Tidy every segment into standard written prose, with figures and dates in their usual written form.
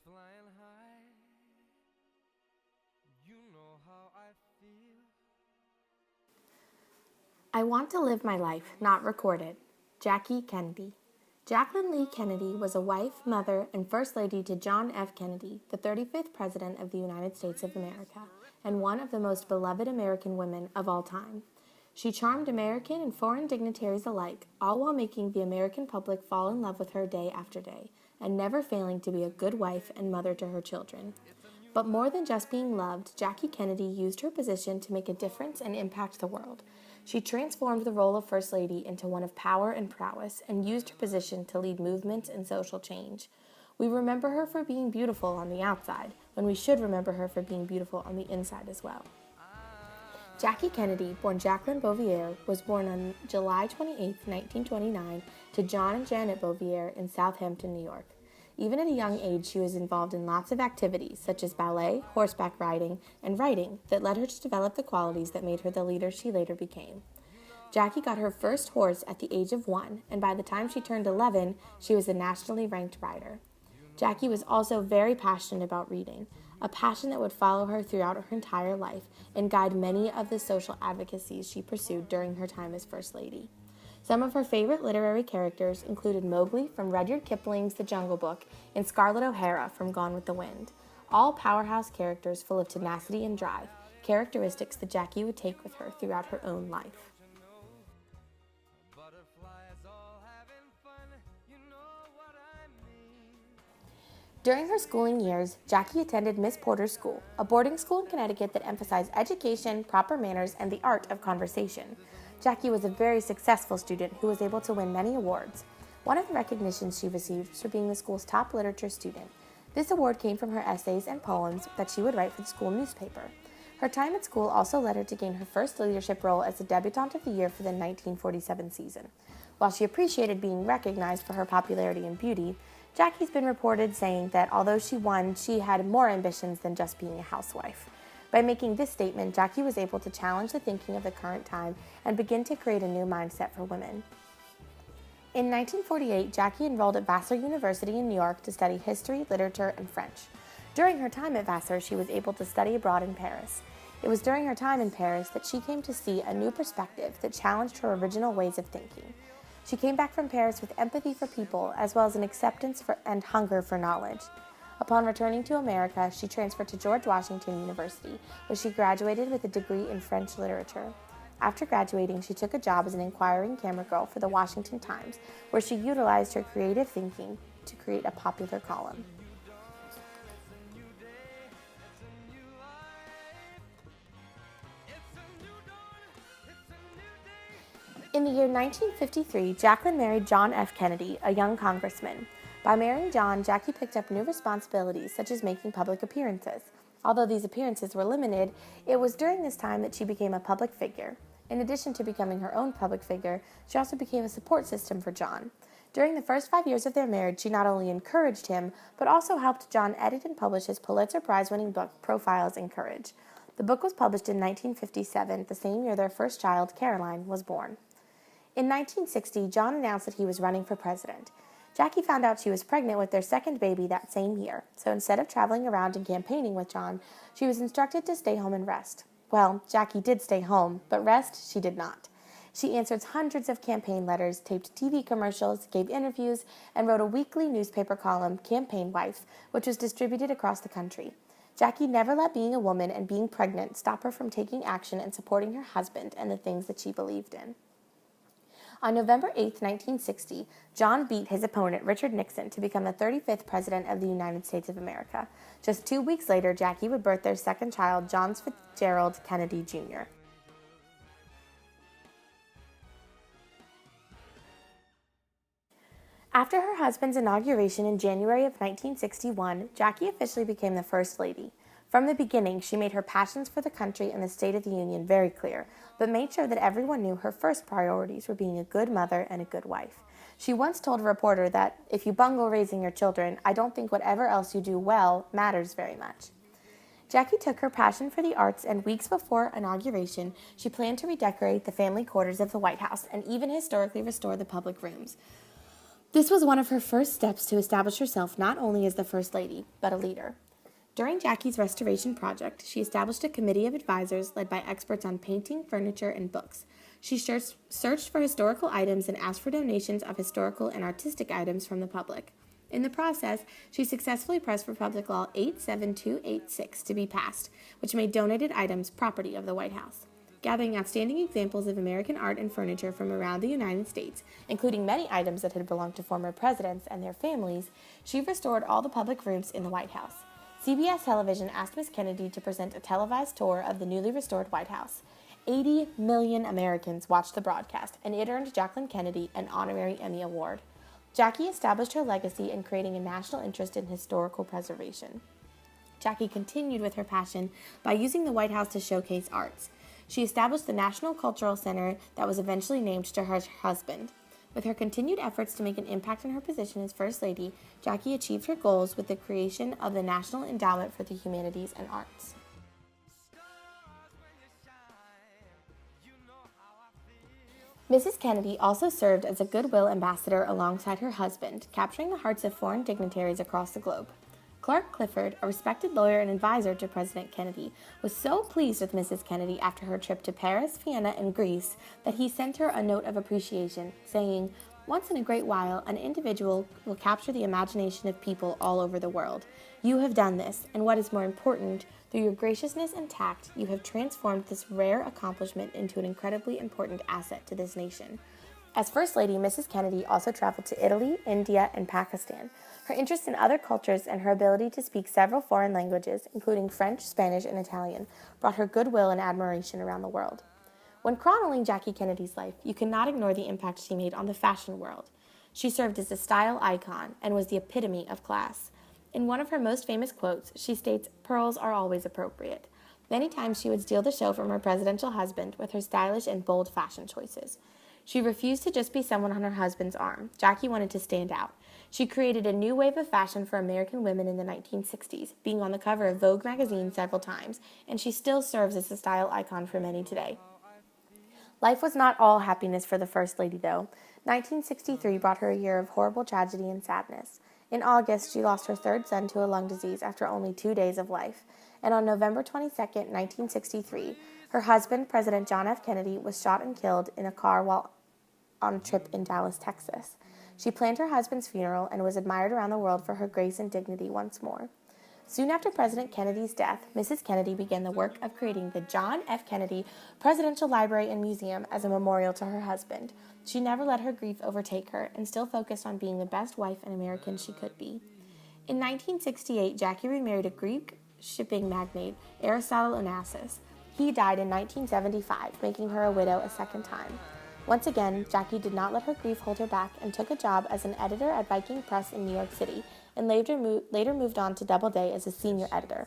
flying high. You know how I feel. I want to live my life, not record it. Jackie Kennedy. Jacqueline Lee Kennedy was a wife, mother, and First Lady to John F. Kennedy, the 35th President of the United States of America, and one of the most beloved American women of all time. She charmed American and foreign dignitaries alike, all while making the American public fall in love with her day after day, and never failing to be a good wife and mother to her children. But more than just being loved, Jackie Kennedy used her position to make a difference and impact the world. She transformed the role of First Lady into one of power and prowess and used her position to lead movements and social change. We remember her for being beautiful on the outside, when we should remember her for being beautiful on the inside as well. Jackie Kennedy, born Jacqueline Bouvier, was born on July 28, 1929, to John and Janet Bouvier in Southampton, New York. Even at a young age, she was involved in lots of activities, such as ballet, horseback riding, and writing, that led her to develop the qualities that made her the leader she later became. Jackie got her first horse at the age of 1, and by the time she turned 11, she was a nationally ranked rider. Jackie was also very passionate about reading, a passion that would follow her throughout her entire life and guide many of the social advocacies she pursued during her time as First Lady. Some of her favorite literary characters included Mowgli from Rudyard Kipling's The Jungle Book and Scarlett O'Hara from Gone with the Wind, all powerhouse characters full of tenacity and drive, characteristics that Jackie would take with her throughout her own life. Butterflies all having fun, you know what I mean. During her schooling years, Jackie attended Miss Porter's School, a boarding school in Connecticut that emphasized education, proper manners, and the art of conversation. Jackie was a very successful student who was able to win many awards. One of the recognitions she received was for being the school's top literature student. This award came from her essays and poems that she would write for the school newspaper. Her time at school also led her to gain her first leadership role as the Debutante of the Year for the 1947 season. While she appreciated being recognized for her popularity and beauty, Jackie's been reported saying that although she won, she had more ambitions than just being a housewife. By making this statement, Jackie was able to challenge the thinking of the current time and begin to create a new mindset for women. In 1948, Jackie enrolled at Vassar University in New York to study history, literature, and French. During her time at Vassar, she was able to study abroad in Paris. It was during her time in Paris that she came to see a new perspective that challenged her original ways of thinking. She came back from Paris with empathy for people as well as an acceptance for and hunger for knowledge. Upon returning to America, she transferred to George Washington University, where she graduated with a degree in French literature. After graduating, she took a job as an inquiring camera girl for the Washington Times, where she utilized her creative thinking to create a popular column. In the year 1953, Jacqueline married John F. Kennedy, a young congressman. By marrying John, Jackie picked up new responsibilities such as making public appearances. Although these appearances were limited, it was during this time that she became a public figure. In addition to becoming her own public figure, she also became a support system for John. During the first 5 years of their marriage, she not only encouraged him, but also helped John edit and publish his Pulitzer Prize-winning book, Profiles in Courage. The book was published in 1957, the same year their first child, Caroline, was born. In 1960, John announced that he was running for president. Jackie found out she was pregnant with their second baby that same year, so instead of traveling around and campaigning with John, she was instructed to stay home and rest. Well, Jackie did stay home, but rest she did not. She answered hundreds of campaign letters, taped TV commercials, gave interviews, and wrote a weekly newspaper column, Campaign Wife, which was distributed across the country. Jackie never let being a woman and being pregnant stop her from taking action and supporting her husband and the things that she believed in. On November 8, 1960, John beat his opponent, Richard Nixon, to become the 35th President of the United States of America. Just 2 weeks later, Jackie would birth their second child, John Fitzgerald Kennedy, Jr. After her husband's inauguration in January of 1961, Jackie officially became the First Lady. From the beginning, she made her passions for the country and the State of the Union very clear, but made sure that everyone knew her first priorities were being a good mother and a good wife. She once told a reporter that, if you bungle raising your children, I don't think whatever else you do well matters very much. Jackie took her passion for the arts, and weeks before inauguration, she planned to redecorate the family quarters of the White House and even historically restore the public rooms. This was one of her first steps to establish herself not only as the First Lady, but a leader. During Jackie's restoration project, she established a committee of advisors led by experts on painting, furniture, and books. She searched for historical items and asked for donations of historical and artistic items from the public. In the process, she successfully pressed for Public Law 87286 to be passed, which made donated items property of the White House. Gathering outstanding examples of American art and furniture from around the United States, including many items that had belonged to former presidents and their families, she restored all the public rooms in the White House. CBS television asked Ms. Kennedy to present a televised tour of the newly restored White House. 80 million Americans watched the broadcast, and it earned Jacqueline Kennedy an honorary Emmy Award. Jackie established her legacy in creating a national interest in historical preservation. Jackie continued with her passion by using the White House to showcase arts. She established the National Cultural Center that was eventually named to her husband. With her continued efforts to make an impact in her position as First Lady, Jackie achieved her goals with the creation of the National Endowment for the Humanities and Arts. Mrs. Kennedy also served as a goodwill ambassador alongside her husband, capturing the hearts of foreign dignitaries across the globe. Clark Clifford, a respected lawyer and advisor to President Kennedy, was so pleased with Mrs. Kennedy after her trip to Paris, Vienna, and Greece that he sent her a note of appreciation, saying, "Once in a great while, an individual will capture the imagination of people all over the world. You have done this, and what is more important, through your graciousness and tact, you have transformed this rare accomplishment into an incredibly important asset to this nation." As First Lady, Mrs. Kennedy also traveled to Italy, India, and Pakistan. Her interest in other cultures and her ability to speak several foreign languages, including French, Spanish, and Italian, brought her goodwill and admiration around the world. When chronicling Jackie Kennedy's life, you cannot ignore the impact she made on the fashion world. She served as a style icon and was the epitome of class. In one of her most famous quotes, she states, "Pearls are always appropriate." Many times she would steal the show from her presidential husband with her stylish and bold fashion choices. She refused to just be someone on her husband's arm. Jackie wanted to stand out. She created a new wave of fashion for American women in the 1960s, being on the cover of Vogue magazine several times, and she still serves as a style icon for many today. Life was not all happiness for the First Lady, though. 1963 brought her a year of horrible tragedy and sadness. In August, she lost her third son to a lung disease after only 2 days of life. And on November 22, 1963, her husband, President John F. Kennedy, was shot and killed in a car while on a trip in Dallas, Texas. She planned her husband's funeral and was admired around the world for her grace and dignity once more. Soon after President Kennedy's death, Mrs. Kennedy began the work of creating the John F. Kennedy Presidential Library and Museum as a memorial to her husband. She never let her grief overtake her and still focused on being the best wife and American she could be. In 1968, Jackie remarried a Greek shipping magnate, Aristotle Onassis. He died in 1975, making her a widow a second time. Once again, Jackie did not let her grief hold her back and took a job as an editor at Viking Press in New York City, and later moved on to Doubleday as a senior editor.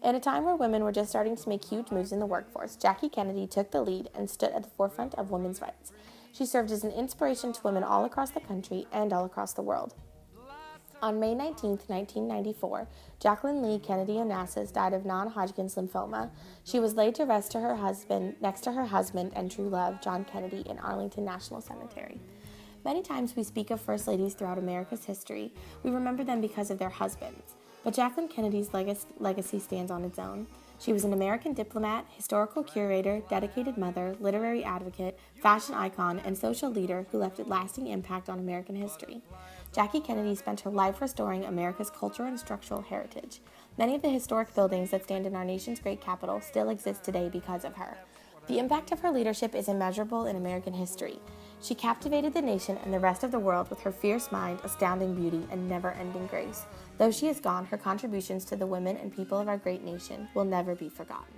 In a time where women were just starting to make huge moves in the workforce, Jackie Kennedy took the lead and stood at the forefront of women's rights. She served as an inspiration to women all across the country and all across the world. On May 19, 1994, Jacqueline Lee Kennedy Onassis died of non-Hodgkin's lymphoma. She was laid to rest next to her husband and true love, John Kennedy, in Arlington National Cemetery. Many times we speak of First Ladies throughout America's history. We remember them because of their husbands. But Jacqueline Kennedy's legacy stands on its own. She was an American diplomat, historical curator, dedicated mother, literary advocate, fashion icon, and social leader who left a lasting impact on American history. Jackie Kennedy spent her life restoring America's cultural and structural heritage. Many of the historic buildings that stand in our nation's great capital still exist today because of her. The impact of her leadership is immeasurable in American history. She captivated the nation and the rest of the world with her fierce mind, astounding beauty, and never-ending grace. Though she is gone, her contributions to the women and people of our great nation will never be forgotten.